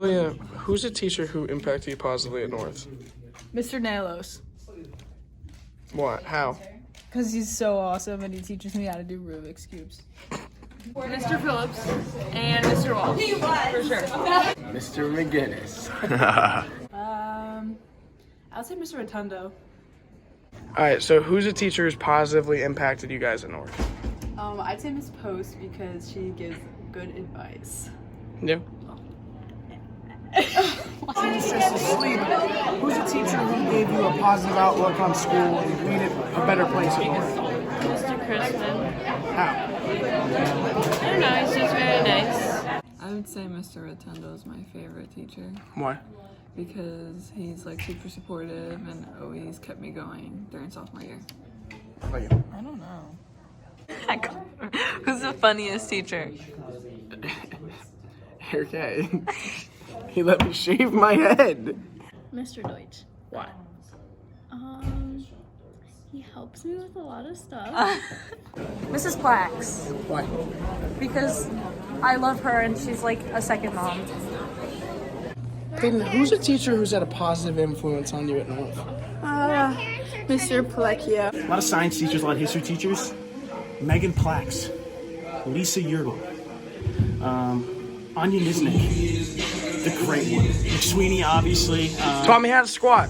Yeah, who's a teacher who impacted you positively at North? Mr. Nalos. What? How? Because he's so awesome and he teaches me how to do Rubik's Cubes. Mr. Phillips and Mr. Walsh. For sure. Mr. McGinnis. I'll say Mr. Rotundo. Alright, so who's a teacher who's positively impacted you guys at North? I'd say Miss Post because she gives good advice. Yeah. He's just asleep. Who's a teacher who gave you a positive outlook on school and made it a better place at North? Mr. Crispin. How? I don't know, he's just very nice. I would say Mr. Rotundo is my favorite teacher Why? because he's like super supportive and always kept me going during sophomore year. How about you? I don't know. Who's the funniest teacher? Okay. He let me shave my head. Mr. Deutsch. Why? He helps me with a lot of stuff. Mrs. Plax, Why? because I love her and she's like a second mom. Peyton, who's a teacher who's had a positive influence on you at North? Mr. Plecchia. A lot of science teachers, a lot of history teachers. Megan Plax, Lisa Yergel, Anya Nisnik, the great one. McSweeney, obviously. Taught me how to squat.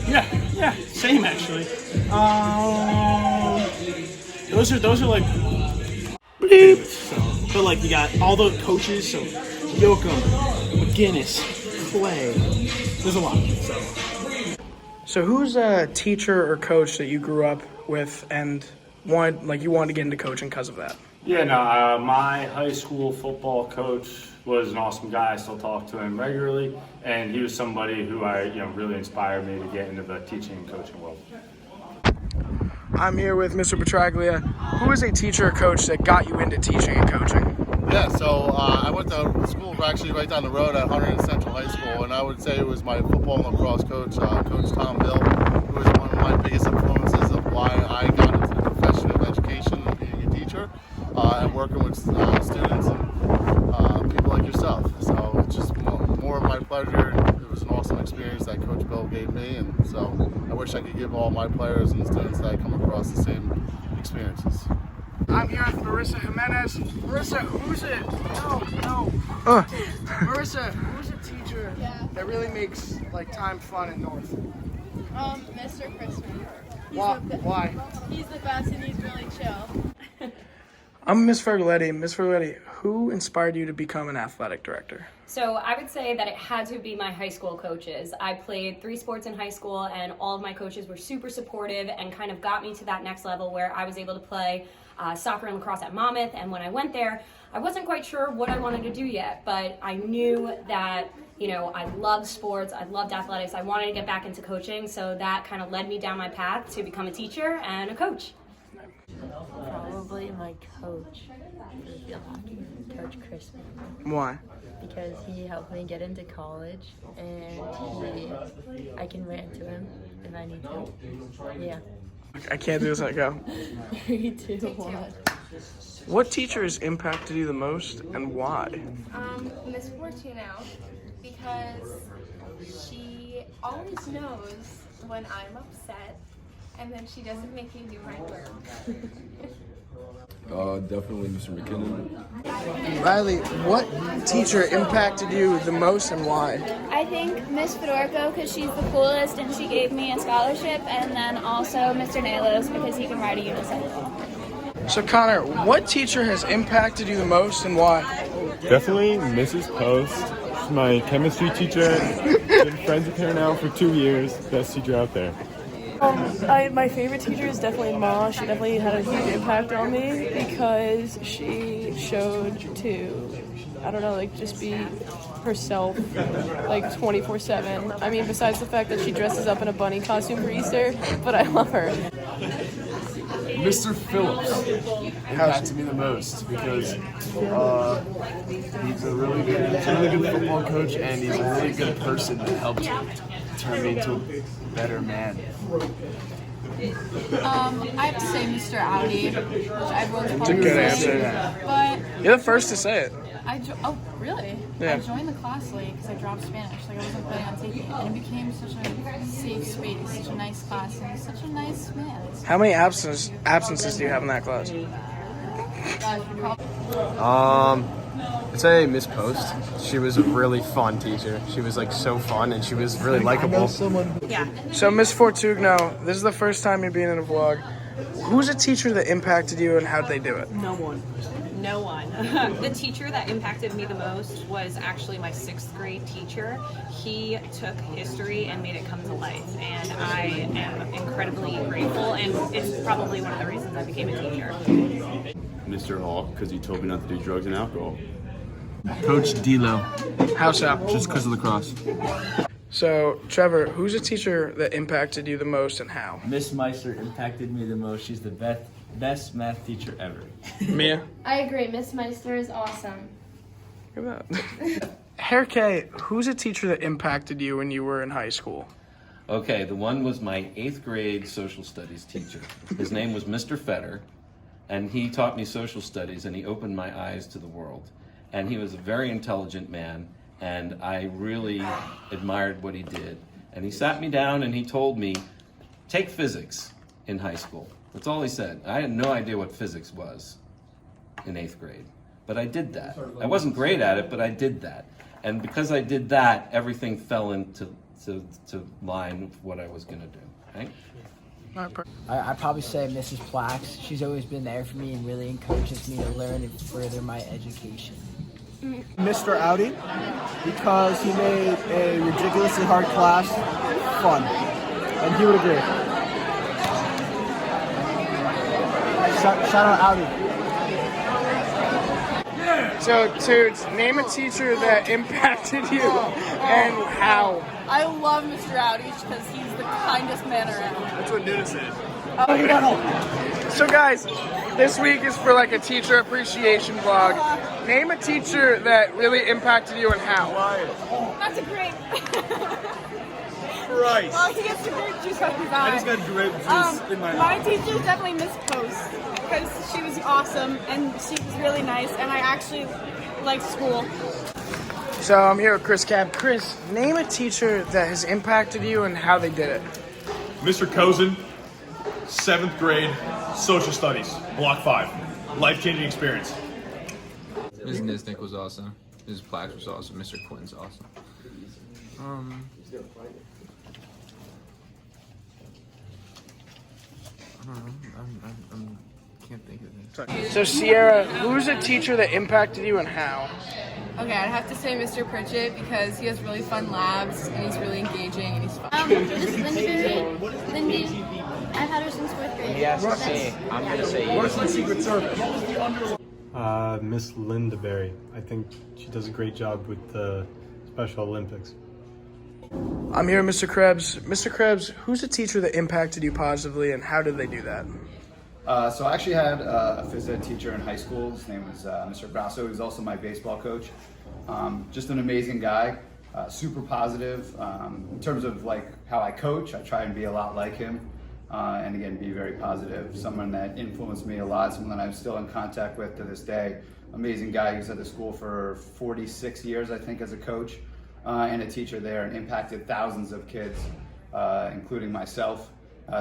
Yeah, same actually. Those are like bleep. So, but like you got all the coaches, so Yoakum, McGinnis, Clay. There's a lot. So who's a teacher or coach that you grew up with and you wanted to get into coaching because of that? Yeah, no, my high school football coach was an awesome guy. I still talk to him regularly, and he was somebody who really inspired me to get into the teaching and coaching world. I'm here with Mr. Petraglia. Who is a teacher or coach that got you into teaching and coaching? Yeah, so I went to school actually right down the road at Hunter Central High School, and I would say it was my football and lacrosse coach, Coach Tom Bill, who was one of my biggest influences of why I got into the profession of education and being a teacher, and working with students and people like yourself. So it's just more of my pleasure. It was an awesome experience that Coach Bill gave me, and so I wish I could give all my players and students that I come across the same experiences. I'm here with Marissa Jimenez. Marissa, who's it? No. Marissa, who's a teacher that really makes time fun in North? Mr. Crispin. Why? He's the best and he's really chill. I'm Miss Fergoletti. Miss Fergoletti, who inspired you to become an athletic director? So I would say that it had to be my high school coaches. I played 3 sports in high school and all of my coaches were super supportive and kind of got me to that next level where I was able to play soccer and lacrosse at Monmouth. And when I went there, I wasn't quite sure what I wanted to do yet, but I knew that I loved sports, I loved athletics, I wanted to get back into coaching, so that kind of led me down my path to become a teacher and a coach. Probably my coach for field hockey, Coach Crispin, Why? because he helped me get into college, and I can rant to him if I need to. Yeah. I can't do this. I go. 3, 2, 1. What teacher has impacted you the most and why? Miss Fortuno, because she always knows when I'm upset, and then she doesn't make me do my work. Definitely Mr. McKinnon. Riley, what teacher impacted you the most and why? I think Miss Fedorko because she's the coolest and she gave me a scholarship, and then also Mr. Nalos because he can ride a unicycle. So Connor, what teacher has impacted you the most and why? Definitely Mrs. Post. She's my chemistry teacher. Been friends with her now for 2 years. Best teacher out there. My favorite teacher is definitely Ma. She definitely had a huge impact on me because she showed to, just be herself, 24/7. I mean, besides the fact that she dresses up in a bunny costume for Easter, but I love her. Mr. Phillips impacted me the most because he's a really good football coach, and he's a really good person that helped turn me into a better man. I have to say Mr. Audi, which everyone's It's a probably good saying, answer. but You're the first to say it. Oh, really? Yeah. I joined the class late because I dropped Spanish. Like, I wasn't planning on taking it. And it became such a safe space, such a nice class, and he's such a nice man. How many absences do you have in that class? I'd say Miss Post. She was a really fun teacher. She was like so fun, and she was really likable. Yeah. So Miss Fortugno, this is the first time you're being in a vlog. Who's a teacher that impacted you and how'd they do it? No one. The teacher that impacted me the most was actually my 6th grade teacher. He took history and made it come to life, and I am incredibly grateful, and it's probably one of the reasons I became a teacher. Mr. Hall, because he told me not to do drugs and alcohol. Coach D'Lo. How so? Just because of the cross. So, Trevor, who's a teacher that impacted you the most and how? Miss Meister impacted me the most. She's the best math teacher ever. Mia? I agree. Miss Meister is awesome. Look at that. Herke, who's a teacher that impacted you when you were in high school? Okay, the one was my 8th grade social studies teacher. His name was Mr. Fetter, and he taught me social studies, and he opened my eyes to the world. And he was a very intelligent man, and I really admired what he did. And he sat me down and he told me, take physics in high school. That's all he said. I had no idea what physics was in 8th grade, but I did that. I wasn't great at it, but I did that. And because I did that, everything fell into line with what I was gonna do, right? I'd probably say Mrs. Plax. She's always been there for me and really encourages me to learn and further my education. Mr. Audi, because he made a ridiculously hard class fun, and he would agree. Shout out Audi. So, Toots, name a teacher that impacted you and how. I love Mr. Outich because he's the kindest man around. That's what Nuna said. So guys, this week is for like a teacher appreciation vlog. Name a teacher that really impacted you and how. That's a great. Christ. Well, he gets the grape juice right his eye. I just got grape juice in my eye. My teacher is definitely Miss Post because she was awesome and she was really nice, and I actually liked school. So I'm here with Chris Cab. Chris, name a teacher that has impacted you and how they did it. Mr. Cozen, 7th grade, social studies, block 5. Life-changing experience. Ms. Nisnik was awesome. Mrs. Plax was awesome. Mr. Quinn's awesome. I don't know. I can't think of it. So Sierra, who's a teacher that impacted you and how? Okay, I'd have to say Mr. Pritchett because he has really fun labs and he's really engaging and he's fun. Miss Lindy, I've had her since 4th grade. Yes, I'm gonna say What's my secret service? Miss Lindaberry. I think she does a great job with the Special Olympics. I'm here with Mr. Krebs. Mr. Krebs, who's a teacher that impacted you positively and how did they do that? So I actually had a phys ed teacher in high school. His name was Mr. Grasso. He was also my baseball coach. Just an amazing guy, super positive. In terms of like how I coach, I try and be a lot like him. And again, be very positive. Someone that influenced me a lot, someone that I'm still in contact with to this day. Amazing guy. He was at the school for 46 years, I think, as a coach and a teacher there, and impacted thousands of kids, including myself.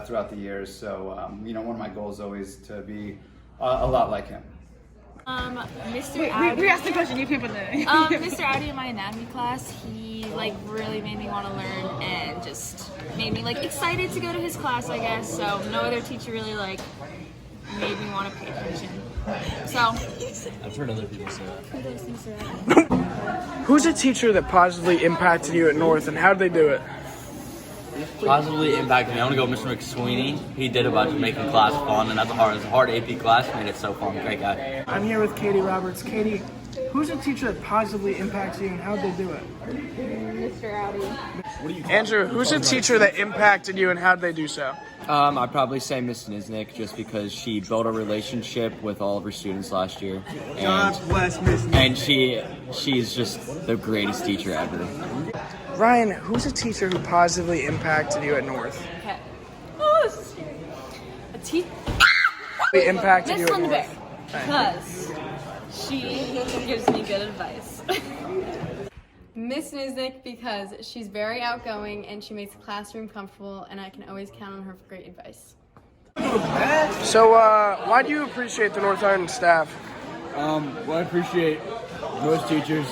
Throughout the years, so one of my goals is always to be a lot like him. Mr. Audi. We asked the question. You can't put that. Mr. Audi in my anatomy class, he like really made me want to learn and just made me like excited to go to his class, I guess. So no other teacher really like made me want to pay attention. So I've heard other people say that. Who's a teacher that positively impacted you at North and how did they do it? Positively impacted me. I want to go with Mr. McSweeney. He did a bunch of making class fun, and that's a hard AP class. Made it so fun. Great guy. I'm here with Katie Roberts. Katie, who's a teacher that positively impacts you and how did they do it? Mr. Audi. Andrew, who's a teacher that impacted you and how did they do so? I'd probably say Miss Nisnik, just because she built a relationship with all of her students last year. God bless Miss Nisnik. And she's just the greatest teacher ever. Ryan, who's a teacher who positively impacted you at North? Okay. Oh, this is scary. A teacher. Impacted Miss you at Lindaberry, North. because She gives me good advice. Miss Niznik because she's very outgoing and she makes the classroom comfortable, and I can always count on her for great advice. So, why do you appreciate the North Island staff? Well, I appreciate most teachers.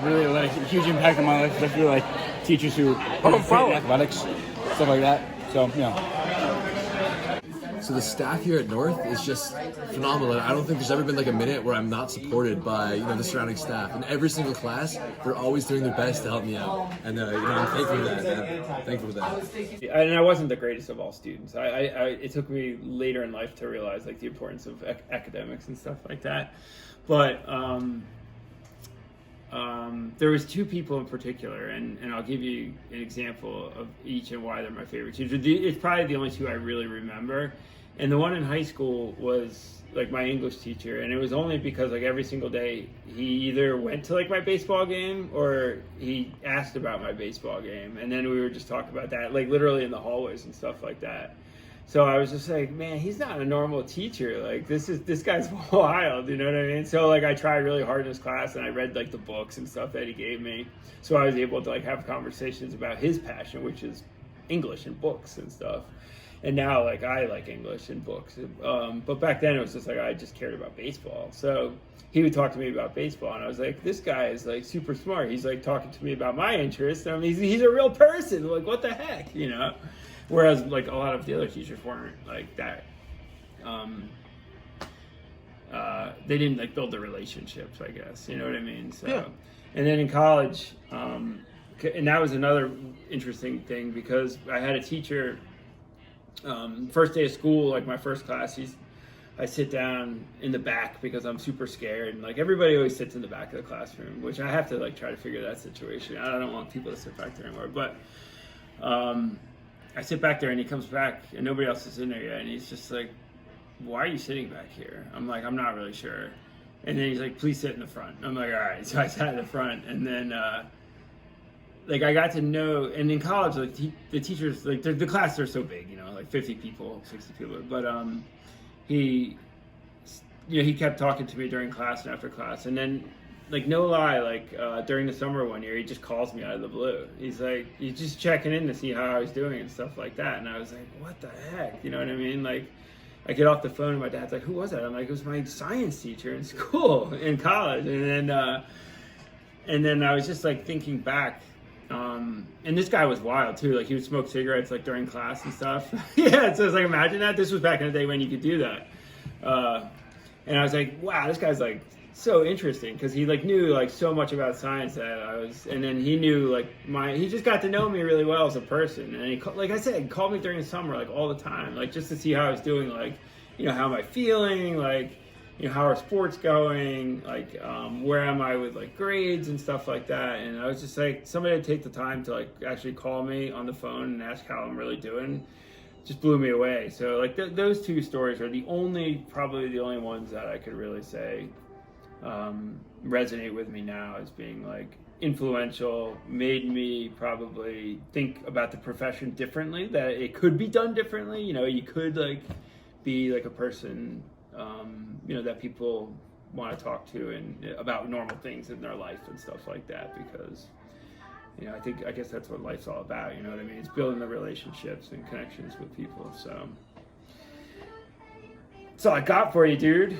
Really had a huge impact on my life, especially like teachers who participate in athletics, stuff like that. So, So the staff here at North is just phenomenal. I don't think there's ever been like a minute where I'm not supported by the surrounding staff. In every single class, they're always doing their best to help me out, and I'm thankful for that. I'm thankful for that. And I wasn't the greatest of all students. It took me later in life to realize like the importance of academics and stuff like that. But there was two people in particular, and I'll give you an example of each and why they're my favorite teachers. It's probably the only two I really remember. And the one in high school was like my English teacher, and it was only because like every single day he either went to like my baseball game or he asked about my baseball game, and then we would just talk about that like literally in the hallways and stuff like that. So I was just like, man, he's not a normal teacher. Like this guy's wild, you know what I mean? So like I tried really hard in his class, and I read like the books and stuff that he gave me. So I was able to like have conversations about his passion, which is English and books and stuff. And now like I like English and books. But back then it was just like I just cared about baseball. So he would talk to me about baseball, and I was like, this guy is like super smart. He's like talking to me about my interests. I mean, he's a real person. Like what the heck, you know? Whereas like a lot of the other teachers weren't like that. They didn't like build the relationships, I guess. You know what I mean? So, yeah. And then in college, and that was another interesting thing because I had a teacher. First day of school, like my first class, I sit down in the back because I'm super scared, and like everybody always sits in the back of the classroom, which I have to like try to figure that situation. I don't want people to sit back there anymore, but I sit back there and he comes back and nobody else is in there yet, and he's just like, why are you sitting back here? I'm like, I'm not really sure. And then he's like, please sit in the front. I'm like, all right. So I sat in the front, and then like I got to know, and in college, like the teachers, like the classes are so big, like 50 people, 60 people. But he kept talking to me during class and after class, and then like no lie, like during the summer one year, he just calls me out of the blue. He's just checking in to see how I was doing and stuff like that. And I was like, what the heck, you know what I mean? Like I get off the phone and my dad's like, who was that? I'm like, it was my science teacher in school, in college. And then I was just like thinking back. And this guy was wild too. Like he would smoke cigarettes like during class and stuff. Yeah, so it's like, imagine that. This was back in the day when you could do that. And I was like, wow, this guy's like so interesting because he like knew like so much about science that I was, and then he knew like he just got to know me really well as a person. And he, like I said, he called me during the summer like all the time, like just to see how I was doing, like, how am I feeling, like, how are sports going, like where am I with like grades and stuff like that. And I was just like, somebody to take the time to like actually call me on the phone and ask how I'm really doing just blew me away. So like those two stories are probably the only ones that I could really say resonate with me now as being like influential, made me probably think about the profession differently, that it could be done differently. You could like be like a person that people want to talk to and about normal things in their life and stuff like that, because I guess that's what life's all about, you know what I mean? It's building the relationships and connections with people. So that's all I got for you, dude.